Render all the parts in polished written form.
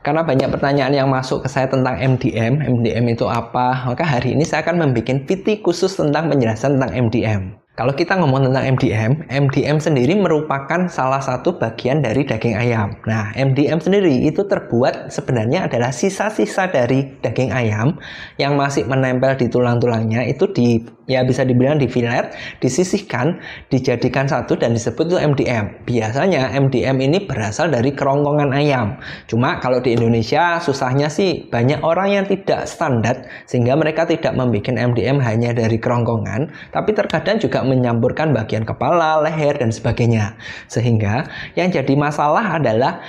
Karena banyak pertanyaan yang masuk ke saya tentang MDM. MDM itu apa? Maka hari ini saya akan membuat video khusus tentang penjelasan tentang MDM. Kalau kita ngomong tentang MDM, MDM sendiri merupakan salah satu bagian dari daging ayam. Nah, MDM sendiri itu terbuat sebenarnya adalah sisa-sisa dari daging ayam yang masih menempel di tulang-tulangnya, itu bisa dibilang di fillet, disisihkan, dijadikan satu dan disebut itu MDM. Biasanya MDM ini berasal dari kerongkongan ayam. Cuma kalau di Indonesia susahnya sih banyak orang yang tidak standar sehingga mereka tidak membuat MDM hanya dari kerongkongan, tapi terkadang juga menyampurkan bagian kepala, leher, dan sebagainya. Sehingga yang jadi masalah adalah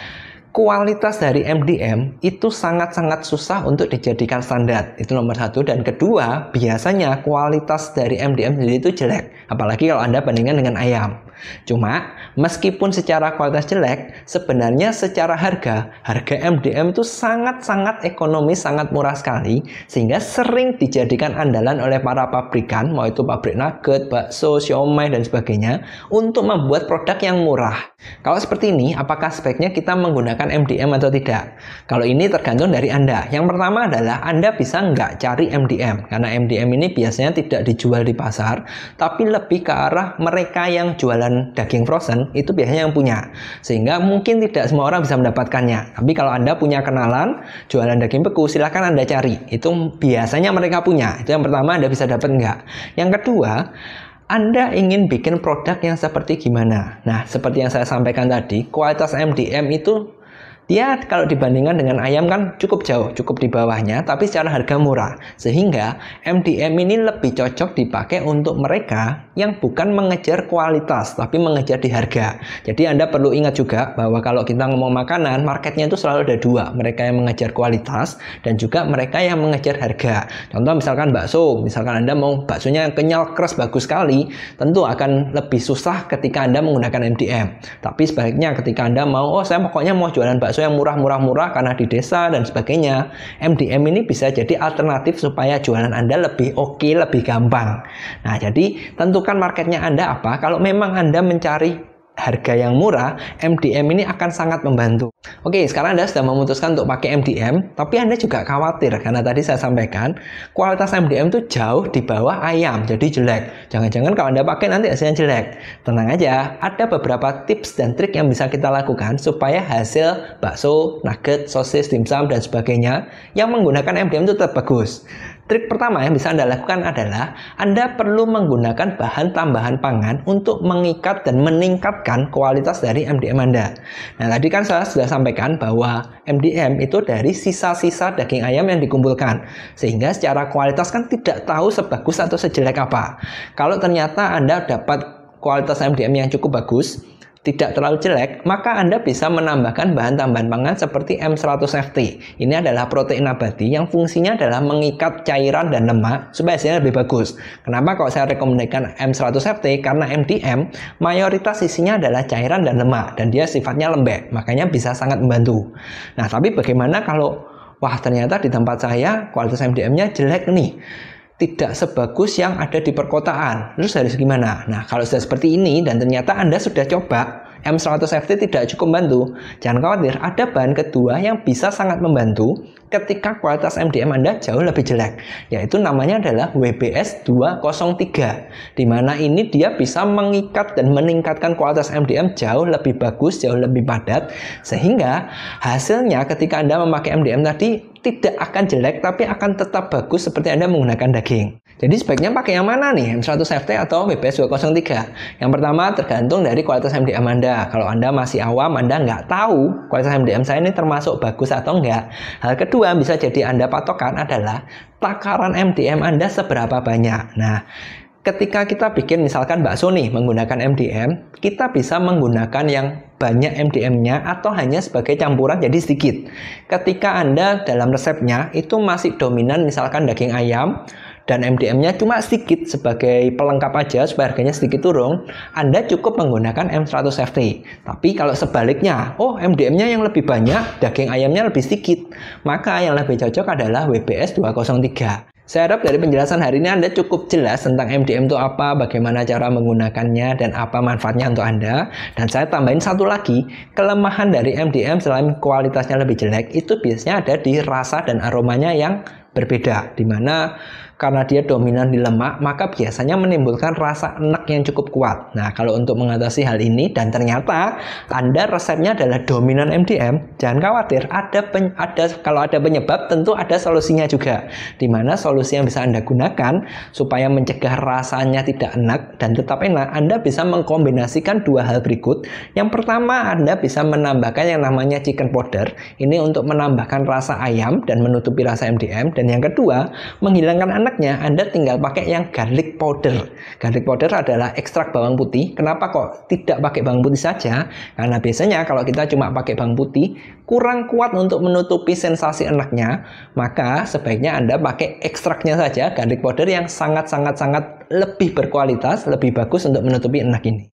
kualitas dari MDM itu sangat-sangat susah untuk dijadikan standar. Itu nomor satu. Dan kedua, biasanya kualitas dari MDM sendiri itu jelek. Apalagi kalau Anda bandingkan dengan ayam. Cuma, meskipun secara kualitas jelek, sebenarnya secara harga MDM itu sangat-sangat ekonomis, sangat murah sekali. Sehingga sering dijadikan andalan oleh para pabrikan, mau itu pabrik nugget, bakso, siomay, dan sebagainya, untuk membuat produk yang murah. Kalau seperti ini, apakah sebaiknya kita menggunakan MDM atau tidak? Kalau ini tergantung dari Anda. Yang pertama adalah Anda bisa nggak cari MDM, karena MDM ini biasanya tidak dijual di pasar, tapi lebih ke arah mereka yang jualan daging frozen itu biasanya yang punya, sehingga mungkin tidak semua orang bisa mendapatkannya. Tapi kalau Anda punya kenalan jualan daging beku, silahkan Anda cari, itu biasanya mereka punya. Itu yang pertama, Anda bisa dapat nggak. Yang kedua, Anda ingin bikin produk yang seperti gimana? Nah, seperti yang saya sampaikan tadi, kualitas MDM itu dia kalau dibandingkan dengan ayam kan cukup jauh, cukup di bawahnya, tapi secara harga murah. Sehingga MDM ini lebih cocok dipakai untuk mereka yang bukan mengejar kualitas, tapi mengejar di harga. Jadi Anda perlu ingat juga bahwa kalau kita ngomong makanan, marketnya itu selalu ada dua. Mereka yang mengejar kualitas dan juga mereka yang mengejar harga. Contoh misalkan bakso, misalkan Anda mau baksonya yang kenyal, keras, bagus sekali, tentu akan lebih susah ketika Anda menggunakan MDM. Tapi sebaliknya ketika Anda mau, saya pokoknya mau jualan bakso yang murah karena di desa dan sebagainya, MDM ini bisa jadi alternatif supaya jualan Anda lebih oke, lebih gampang. Nah, jadi tentukan marketnya Anda apa. Kalau memang Anda mencari harga yang murah, MDM ini akan sangat membantu. Oke, sekarang Anda sudah memutuskan untuk pakai MDM, tapi Anda juga khawatir karena tadi saya sampaikan kualitas MDM itu jauh di bawah ayam, jadi jelek. Jangan-jangan kalau Anda pakai nanti hasilnya jelek. Tenang aja, ada beberapa tips dan trik yang bisa kita lakukan supaya hasil bakso, nugget, sosis, dimsum, dan sebagainya yang menggunakan MDM itu tetap bagus. Trik pertama yang bisa Anda lakukan adalah Anda perlu menggunakan bahan tambahan pangan untuk mengikat dan meningkatkan kualitas dari MDM Anda. Nah, tadi kan saya sudah sampaikan bahwa MDM itu dari sisa-sisa daging ayam yang dikumpulkan. Sehingga secara kualitas kan tidak tahu sebagus atau sejelek apa. Kalau ternyata Anda dapat kualitas MDM yang cukup bagus, tidak terlalu jelek, maka Anda bisa menambahkan bahan tambahan pangan seperti M100FT. Ini adalah protein nabati yang fungsinya adalah mengikat cairan dan lemak supaya hasilnya lebih bagus. Kenapa kok saya rekomendasikan M100FT? Karena MDM mayoritas isinya adalah cairan dan lemak dan dia sifatnya lembek, makanya bisa sangat membantu. Nah, tapi bagaimana kalau ternyata di tempat saya kualitas MDM-nya jelek nih, tidak sebagus yang ada di perkotaan. Terus harus gimana? Nah, kalau sudah seperti ini dan ternyata Anda sudah coba M100FT tidak cukup membantu, jangan khawatir, ada bahan kedua yang bisa sangat membantu ketika kualitas MDM Anda jauh lebih jelek, yaitu namanya adalah WBS 203, di mana ini dia bisa mengikat dan meningkatkan kualitas MDM jauh lebih bagus, jauh lebih padat, sehingga hasilnya ketika Anda memakai MDM tadi tidak akan jelek, tapi akan tetap bagus seperti Anda menggunakan daging. Jadi sebaiknya pakai yang mana nih? M100FT atau WBS 203? Yang pertama tergantung dari kualitas MDM Anda. Kalau Anda masih awam, Anda nggak tahu kualitas MDM saya ini termasuk bagus atau enggak. Hal kedua bisa jadi Anda patokan adalah takaran MDM Anda seberapa banyak. Nah, ketika kita bikin misalkan bakso nih menggunakan MDM, kita bisa menggunakan yang banyak MDM-nya atau hanya sebagai campuran jadi sedikit. Ketika Anda dalam resepnya itu masih dominan misalkan daging ayam dan MDM-nya cuma sedikit sebagai pelengkap aja supaya harganya sedikit turun, Anda cukup menggunakan M100FT. Tapi kalau sebaliknya, MDM-nya yang lebih banyak, daging ayamnya lebih sedikit, maka yang lebih cocok adalah WBS 203. Saya harap dari penjelasan hari ini Anda cukup jelas tentang MDM itu apa, bagaimana cara menggunakannya, dan apa manfaatnya untuk Anda. Dan saya tambahin satu lagi, kelemahan dari MDM selain kualitasnya lebih jelek, itu biasanya ada di rasa dan aromanya yang berbeda, dimana karena dia dominan di lemak, maka biasanya menimbulkan rasa enek yang cukup kuat. Nah, kalau untuk mengatasi hal ini, dan ternyata Anda resepnya adalah dominan MDM, jangan khawatir, kalau ada penyebab, tentu ada solusinya juga. Dimana solusi yang bisa Anda gunakan supaya mencegah rasanya tidak enak dan tetap enak, Anda bisa mengkombinasikan dua hal berikut. Yang pertama, Anda bisa menambahkan yang namanya chicken powder. Ini untuk menambahkan rasa ayam dan menutupi rasa MDM. Dan yang kedua, menghilangkan enaknya, Anda tinggal pakai yang garlic powder. Garlic powder adalah ekstrak bawang putih. Kenapa kok tidak pakai bawang putih saja? Karena biasanya kalau kita cuma pakai bawang putih, kurang kuat untuk menutupi sensasi enaknya. Maka sebaiknya Anda pakai ekstraknya saja, garlic powder yang sangat lebih berkualitas, lebih bagus untuk menutupi enak ini.